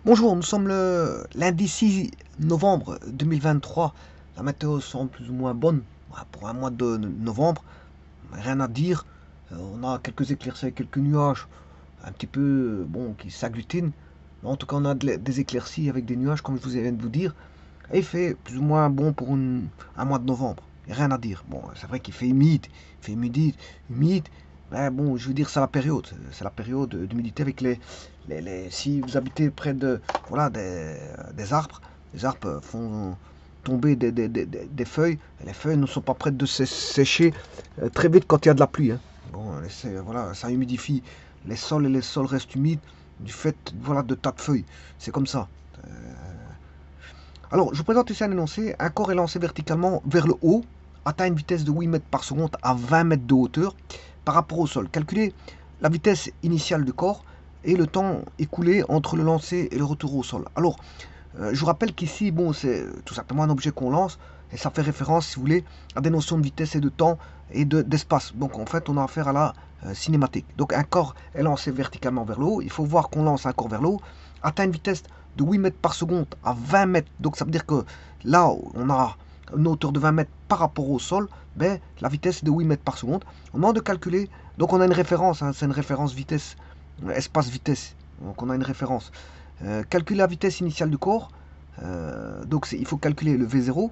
Bonjour, nous sommes le lundi 6 novembre 2023. La météo semble plus ou moins bonne pour un mois de novembre. Rien à dire. On a quelques éclaircies, quelques nuages un petit peu bon qui s'agglutinent. Mais en tout cas, on a des éclaircies avec des nuages, comme je vous viens de vous dire. Et il fait plus ou moins bon pour un mois de novembre. Y a rien à dire. Bon, c'est vrai qu'il fait humide, il fait humide. Mais bon, je veux dire, c'est la période d'humidité avec si vous habitez près de, voilà, des arbres, les arbres font tomber des feuilles, et les feuilles ne sont pas prêtes de sécher très vite quand il y a de la pluie, hein. Bon, voilà, ça humidifie les sols et les sols restent humides du fait, voilà, de tas de feuilles. C'est comme ça. Alors, je vous présente ici un énoncé. Un corps est lancé verticalement vers le haut, atteint une vitesse de 8 mètres par seconde à 20 mètres de hauteur par rapport au sol. Calculez la vitesse initiale du corps et le temps écoulé entre le lancer et le retour au sol. Alors, je vous rappelle qu'ici, bon, c'est tout simplement un objet qu'on lance et ça fait référence, si vous voulez, à des notions de vitesse et de temps et d'espace. Donc, en fait, on a affaire à la cinématique. Donc, un corps est lancé verticalement vers le haut. Il faut voir qu'on lance un corps vers le haut, atteint une vitesse de 8 mètres par seconde à 20 mètres. Donc, ça veut dire que là, on a une hauteur de 20 mètres par rapport au sol, ben, la vitesse est de 8 mètres par seconde. On demande de calculer. Donc, on a une référence, hein, c'est une référence vitesse, espace-vitesse. Donc, on a une référence. Calculer la vitesse initiale du corps. Donc il faut calculer le V0,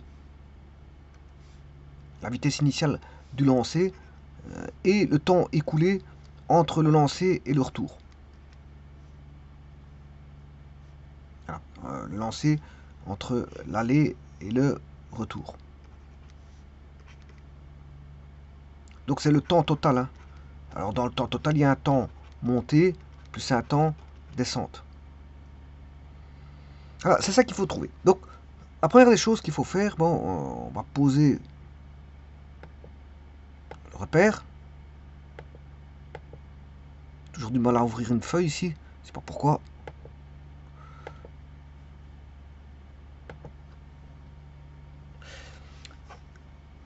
la vitesse initiale du lancer, et le temps écoulé entre le lancer et le retour. Voilà. Le lancer entre l'aller et le retour. Donc c'est le temps total, hein. Alors dans le temps total, il y a un temps montée plus un temps descente. Voilà, c'est ça qu'il faut trouver. Donc la première des choses qu'il faut faire, bon, on va poser le repère. Toujours du mal à ouvrir une feuille ici, je sais pas pourquoi.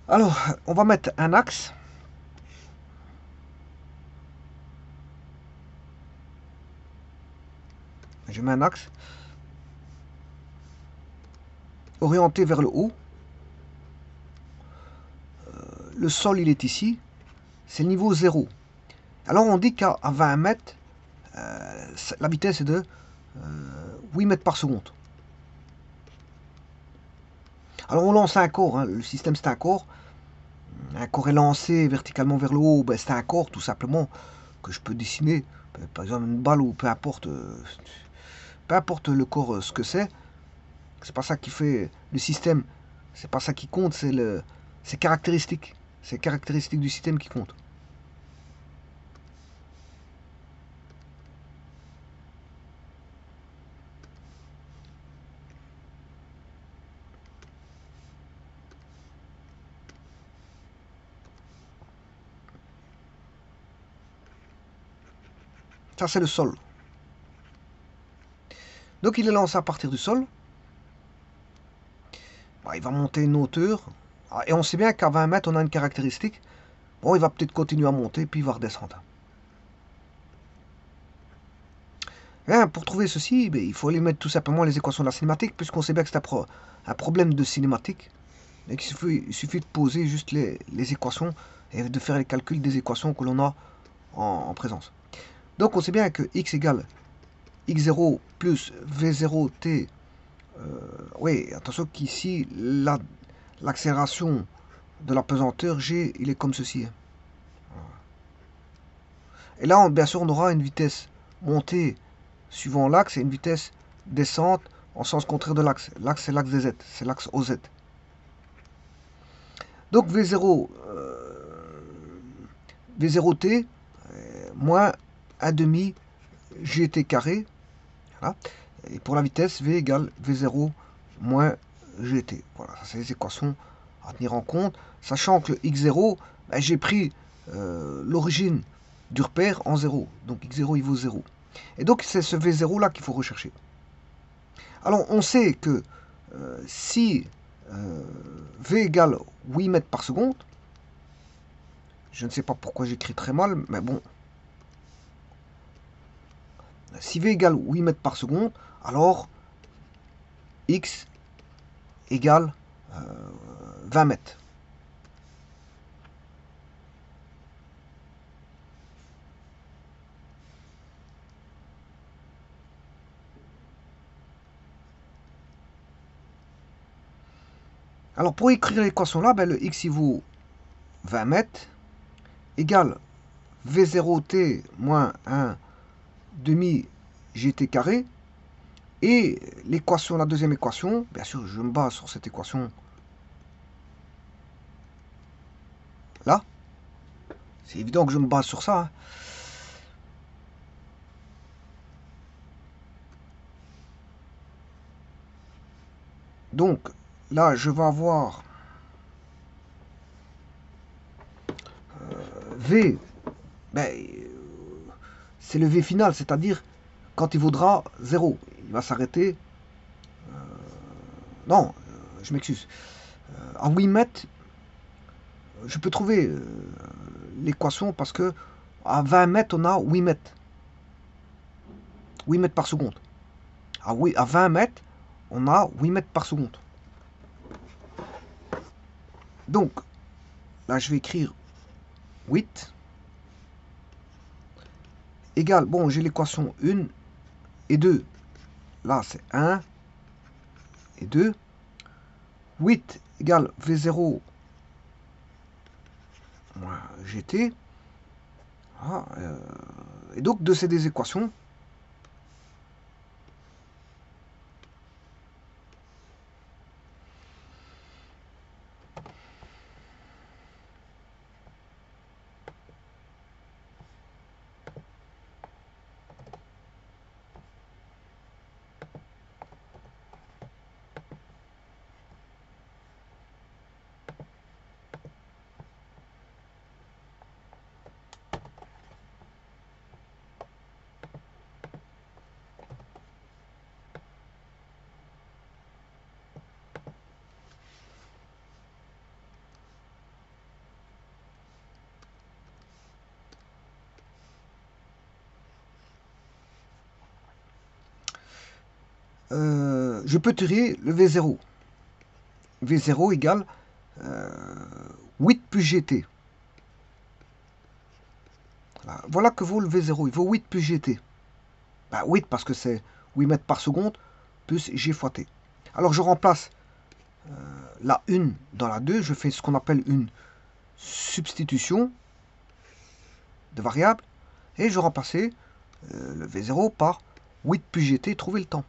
Alors, on va mettre un axe. Je mets un axe orienté vers le haut. Le sol, il est ici. C'est le niveau 0. Alors, on dit qu'à 20 mètres, la vitesse est de 8 mètres par seconde. Alors, on lance un corps, hein. Le système, c'est un corps. Un corps est lancé verticalement vers le haut. Ben, c'est un corps, tout simplement, que je peux dessiner. Par exemple, une balle ou peu importe le corps, ce que c'est. C'est pas ça qui fait le système. C'est pas ça qui compte, c'est caractéristique. C'est caractéristique du système qui compte. Ça, c'est le sol. Donc, il est lancé à partir du sol. Bah, il va monter une hauteur. Et on sait bien qu'à 20 mètres, on a une caractéristique. Bon, il va peut-être continuer à monter, puis il va redescendre. Hein, pour trouver ceci, ben, il faut aller mettre tout simplement les équations de la cinématique, puisqu'on sait bien que c'est un problème de cinématique. Et il suffit de poser juste les équations et de faire les calculs des équations que l'on a en présence. Donc, on sait bien que x égale x0 plus v0t. Oui, attention qu'ici, l'accélération de la pesanteur g, il est comme ceci. Et là, bien sûr, on aura une vitesse montée suivant l'axe et une vitesse descente en sens contraire de l'axe. L'axe, c'est l'axe des z, c'est l'axe OZ. Donc V0, V0t moins 1 demi gt carré. Voilà. Et pour la vitesse, V égale V0 moins gt. Voilà, ça c'est les équations à tenir en compte. Sachant que le x0, ben, j'ai pris l'origine du repère en 0. Donc x0 il vaut 0. Et donc c'est ce V0 là qu'il faut rechercher. Alors on sait que si V égale 8 mètres par seconde, je ne sais pas pourquoi j'écris très mal, mais bon. Si V égale 8 mètres par seconde, alors X égale 20 mètres. Alors pour écrire l'équation là, ben, le X il vaut 20 mètres égale V0T moins 1 demi GT carré. Et l'équation, la deuxième équation, bien sûr, je me base sur cette équation là. C'est évident que je me base sur ça. Hein. Donc, là, je vais avoir V, ben, c'est le V final, c'est-à-dire quand il vaudra 0. Il va s'arrêter. Non, je m'excuse. À 8 mètres, je peux trouver l'équation parce que à 20 mètres, on a 8 mètres. 8 mètres par seconde. À 20 mètres, on a 8 mètres par seconde. Donc, là, je vais écrire 8 égale, bon, j'ai l'équation 1 et 2. Là, c'est 1 et 2. 8 égale V0 moins GT. Ah, et donc, de ces deux équations, je peux tirer le V0. V0 égale 8 plus GT. Voilà que vaut le V0. Il vaut 8 plus GT. Ben, 8 parce que c'est 8 mètres par seconde plus G fois T. Alors je remplace la 1 dans la 2. Je fais ce qu'on appelle une substitution de variables. Et je remplacer le V0 par 8 plus GT. Trouver le temps.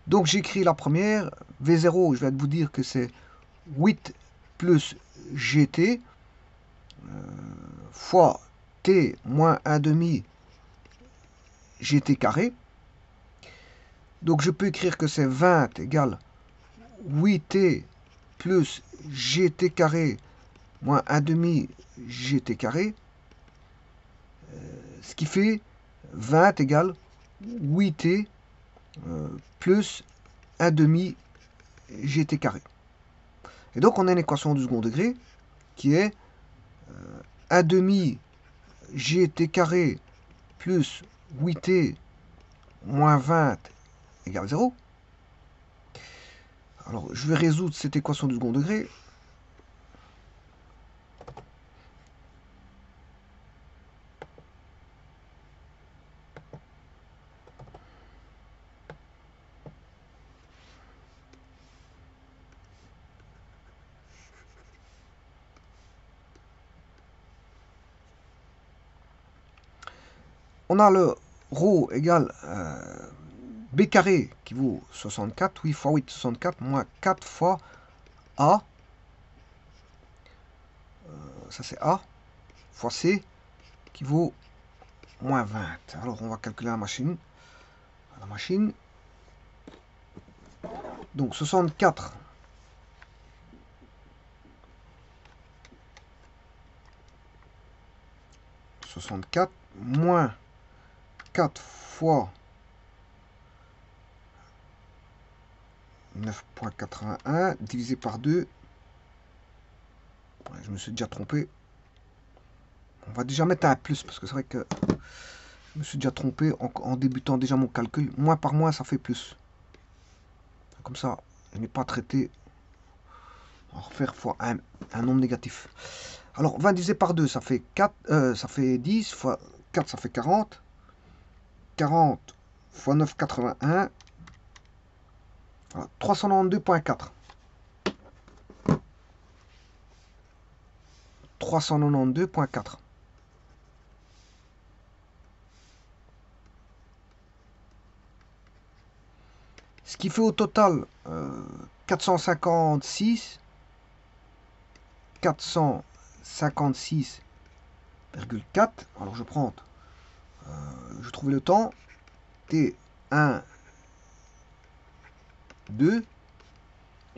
Donc j'écris la première. V0, je vais vous dire que c'est 8 plus GT fois T moins 1 demi GT carré. Donc je peux écrire que c'est 20 égale 8T plus GT carré moins 1 demi GT carré. Ce qui fait 20 égale 8T plus 1 demi GT carré. Et donc on a une équation du second degré qui est 1 demi GT carré plus 8T moins 20 égale 0. Alors, je vais résoudre cette équation du second degré. On a le ρ égale b carré qui vaut 64, 8 fois 8, 64, moins 4 fois a, ça c'est a, fois c, qui vaut moins 20. Alors on va calculer la machine. Donc 64 moins 4 fois 9,81 divisé par 2. Ouais, je me suis déjà trompé. On va déjà mettre un plus parce que c'est vrai que Je me suis déjà trompé en débutant déjà mon calcul. Moins par moins, ça fait plus. Comme ça, je n'ai pas traité. On va refaire fois un nombre négatif. Alors, 20 divisé par 2, ça fait 4, ça fait 10, fois 4, ça fait 40. 40 fois 9, 81. Voilà, 392,4. 392,4. Ce qui fait au total 456. 456,4. Alors je prends, je trouve le temps. T1, 2,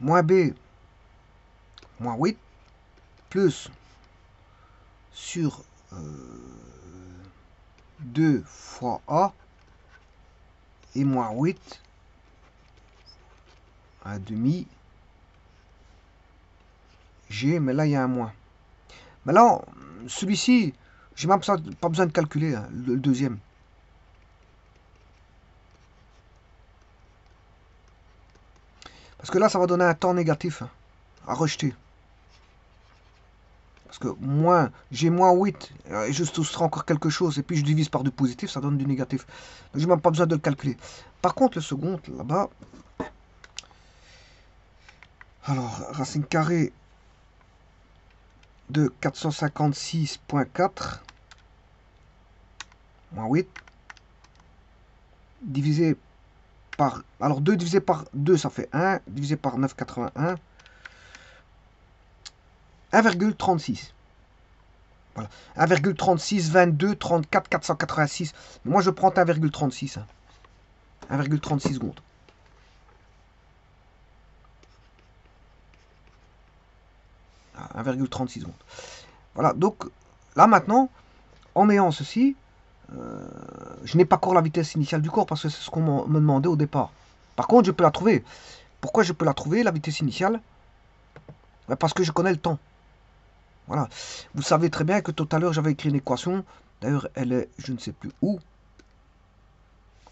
moins B, moins 8, plus sur 2 fois A, et moins 8, un demi, G, mais là il y a un moins. Mais là, celui-ci, j'ai même pas besoin de calculer, hein, le deuxième. Parce que là, ça va donner un temps négatif, hein, à rejeter. Parce que j'ai moins 8, et je soustrais encore quelque chose, et puis je divise par du positif, ça donne du négatif. Donc j'ai même pas besoin de le calculer. Par contre, le second, là-bas, alors, racine carrée de 456,4 moins 8 divisé par... Alors 2 divisé par 2, ça fait 1, divisé par 9,81, 1,36. Voilà. 1,36, 22, 34, 486. Moi, je prends 1,36. 1,36 secondes. Ah, 1,36 secondes. Voilà, donc là maintenant, en ayant ceci, je n'ai pas encore la vitesse initiale du corps parce que c'est ce qu'on me demandait au départ. Par contre, je peux la trouver. Pourquoi je peux la trouver, la vitesse initiale? Parce que je connais le temps. Voilà. Vous savez très bien que tout à l'heure, j'avais écrit une équation. D'ailleurs, elle est, je ne sais plus où.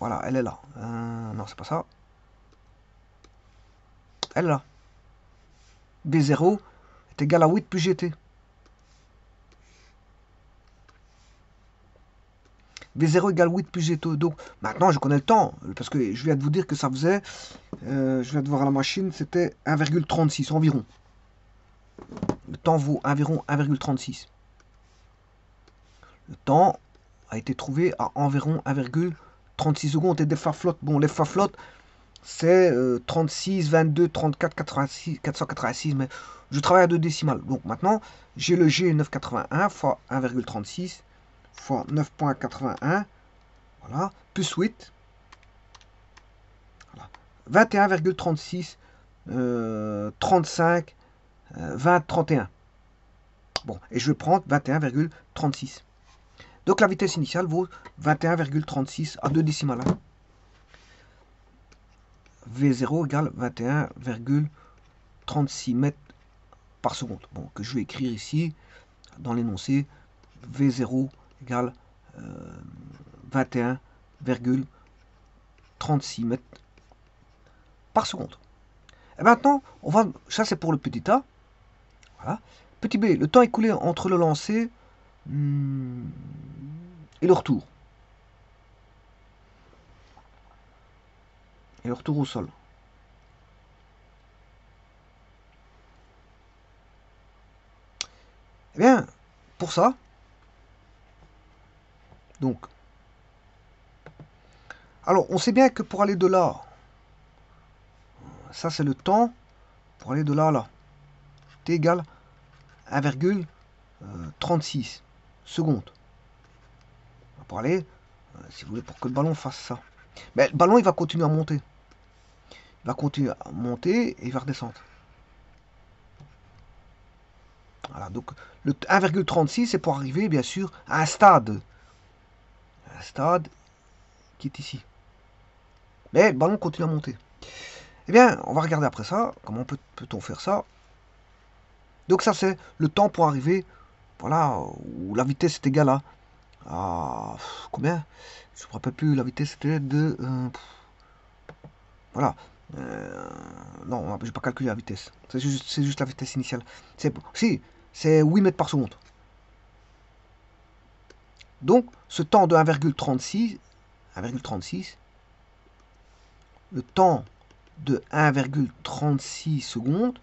Voilà, elle est là. Non, c'est pas ça. Elle est là. B0 est égal à 8 plus GT. V0 égale 8 plus G2. Donc maintenant je connais le temps. Parce que je viens de vous dire que ça faisait. Je viens de voir à la machine, c'était 1,36 environ. Le temps vaut environ 1,36. Le temps a été trouvé à environ 1,36 secondes. Et des faflottes. Bon, les faflottes, c'est 36, 22, 34, 86, 486. Mais je travaille à 2 décimales. Donc maintenant, j'ai le G 9,81 fois 1,36 fois 9,81. Voilà, plus 8. Voilà. 21,36, 35, 20, 31. Bon, et je vais prendre 21,36. Donc la vitesse initiale vaut 21,36 à 2 décimales. V0 égale 21,36 mètres par seconde. Bon, que je vais écrire ici dans l'énoncé. V0 égale 21,36 mètres par seconde. Et maintenant, on va. Ça, c'est pour le petit A. Voilà. Petit B, le temps écoulé entre le lancer et le retour. Et le retour au sol. Eh bien, pour ça, donc, alors, on sait bien que pour aller de là, ça c'est le temps, pour aller de là à là, t égale 1,36 secondes. Pour aller, si vous voulez, pour que le ballon fasse ça. Mais le ballon, il va continuer à monter. Il va continuer à monter et il va redescendre. Voilà, donc le 1,36 c'est pour arriver, bien sûr, à un stade. Un stade qui est ici. Mais le ballon continue à monter. Eh bien, on va regarder après ça. Comment peut-on faire ça? Donc ça, c'est le temps pour arriver, voilà, où la vitesse est égale à à combien? Je ne me rappelle plus, la vitesse était de... voilà. Non, je vais pas calculer la vitesse. C'est juste la vitesse initiale. Si, c'est 8 mètres par seconde. Donc, ce temps de 1,36, le temps de 1,36 secondes,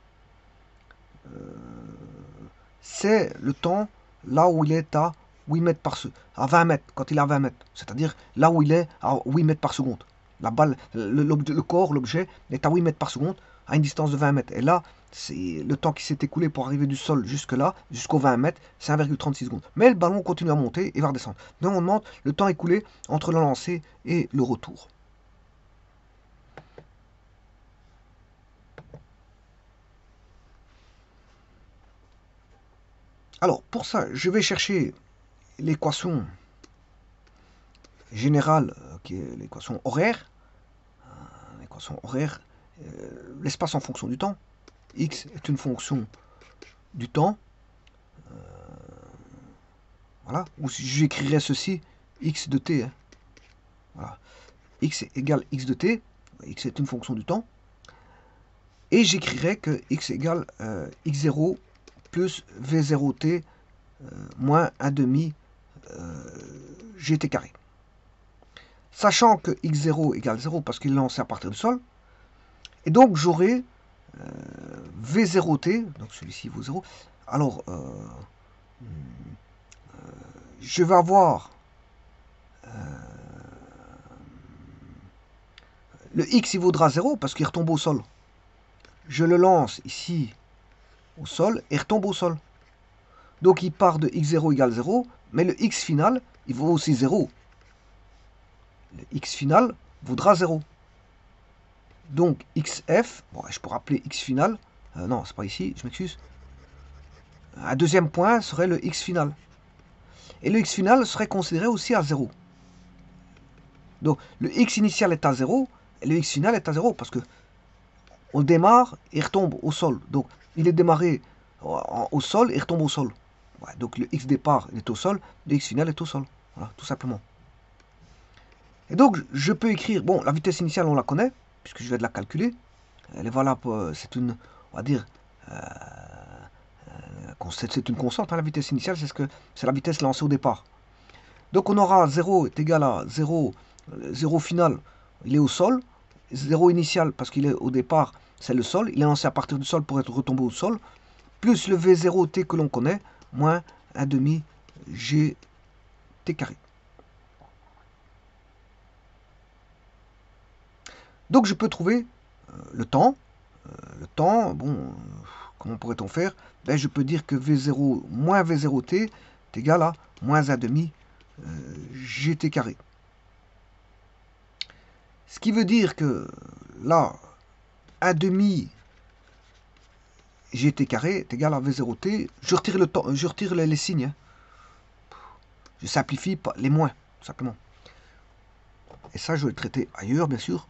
c'est le temps là où il est à 8 mètres par seconde, à 20 mètres, quand il est à 20 mètres. C'est-à-dire là où il est à 8 mètres par seconde. La balle, le corps, l'objet, est à 8 mètres par seconde à une distance de 20 mètres. Et là, c'est le temps qui s'est écoulé pour arriver du sol jusque là, jusqu'aux 20 mètres, c'est 1,36 secondes. Mais le ballon continue à monter et va redescendre. Donc on demande le temps écoulé entre le lancer et le retour. Alors pour ça, je vais chercher l'équation générale, qui est l'équation horaire. L'équation horaire, l'espace en fonction du temps. X est une fonction du temps. Voilà. Ou si j'écrirais ceci, x de t. Hein. Voilà. X égale x de t. X est une fonction du temps. Et j'écrirais que x égale x0 plus v0t moins 1 demi gt carré. Sachant que x0 égale 0 parce qu'il est lancé à partir du sol. Et donc j'aurai v0t, donc celui-ci vaut 0. Alors, je vais avoir le x, il vaudra 0 parce qu'il retombe au sol. Je le lance ici au sol et retombe au sol. Donc il part de x0 égale 0, mais le x final, il vaut aussi 0. Le x final vaudra 0. Donc xf, bon, je pourrais appeler x final, non, c'est pas ici, je m'excuse. Un deuxième point serait le x final. Et le x final serait considéré aussi à 0. Donc le x initial est à 0, et le x final est à 0, parce que on démarre et retombe au sol. Donc il est démarré au sol et retombe au sol. Ouais, donc le x départ est au sol, le x final est au sol. Voilà, tout simplement. Et donc je peux écrire, bon, la vitesse initiale on la connaît, puisque je vais de la calculer. Elle est valable, c'est une, on va dire, c'est une constante, hein, la vitesse initiale, c'est la vitesse lancée au départ. Donc on aura 0 est égal à 0, 0 final, il est au sol, 0 initial parce qu'il est au départ, c'est le sol, il est lancé à partir du sol pour être retombé au sol, plus le V0t que l'on connaît, moins 1 demi gt carré. Donc je peux trouver le temps. Bon, comment pourrait-on faire? Ben, je peux dire que V0 moins V0t est égal à moins 1 demi gt carré. Ce qui veut dire que là, 1 demi gt carré est égal à V0t. Je retire le temps, je retire les signes. Hein. Je simplifie les moins, tout simplement. Et ça, je vais le traiter ailleurs, bien sûr.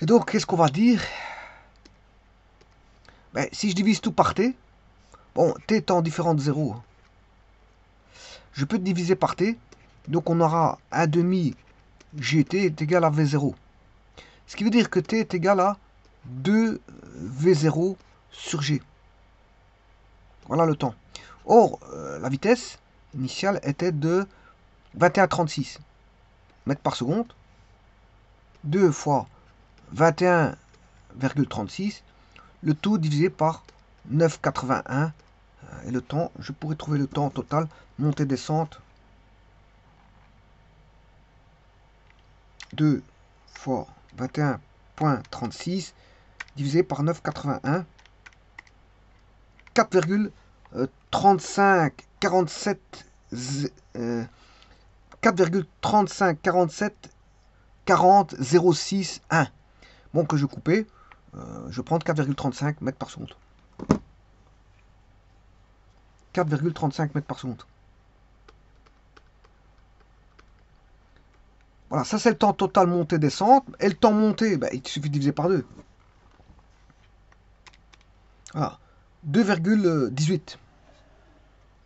Et donc, qu'est-ce qu'on va dire? Ben, si je divise tout par t, bon, t étant différent de 0, je peux diviser par t, donc on aura 1 demi gt est égal à v0. Ce qui veut dire que t est égal à 2v0 sur g. Voilà le temps. Or, la vitesse initiale était de 21,36 mètres par seconde. 2 fois 21,36, le tout divisé par 9,81. Et le temps, je pourrais trouver le temps total, montée-descente. 2 fois 21,36 divisé par 9,81. 4,3547 4,3547 40 06 1. Bon, que je coupais, je prends 4,35 mètres par seconde. 4,35 mètres par seconde. Voilà, ça c'est le temps total montée-descente. Et le temps monté, ben, il suffit de diviser par 2. Voilà. 2,18.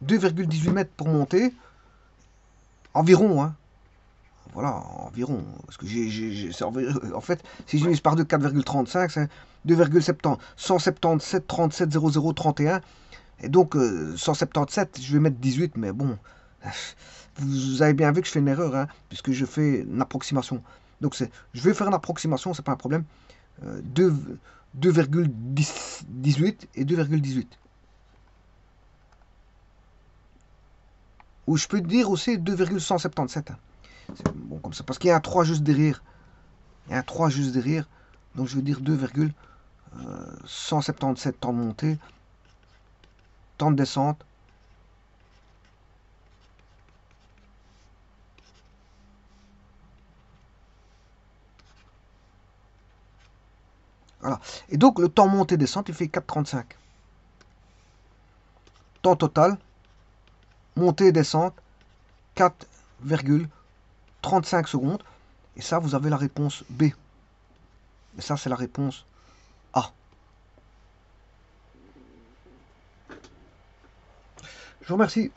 2,18 mètres pour monter. Environ, hein. Voilà, environ. Parce que en fait, si je divise par 2, 4,35, c'est 2,70. 177, 37, 00, 31. Et donc, 177, je vais mettre 18, mais bon. Vous avez bien vu que je fais une erreur, hein, puisque je fais une approximation. Donc, je vais faire une approximation, c'est pas un problème. 2,18 et 2,18. Ou je peux dire aussi 2,177. C'est bon comme ça, parce qu'il y a un 3 juste derrière. Il y a un 3 juste derrière. Donc je vais dire 2,177 temps de montée, temps de descente. Voilà. Et donc le temps montée-descente, il fait 4,35. Temps total, montée-descente, 4,35 secondes. Et ça, vous avez la réponse B. Et ça, c'est la réponse A. Je vous remercie.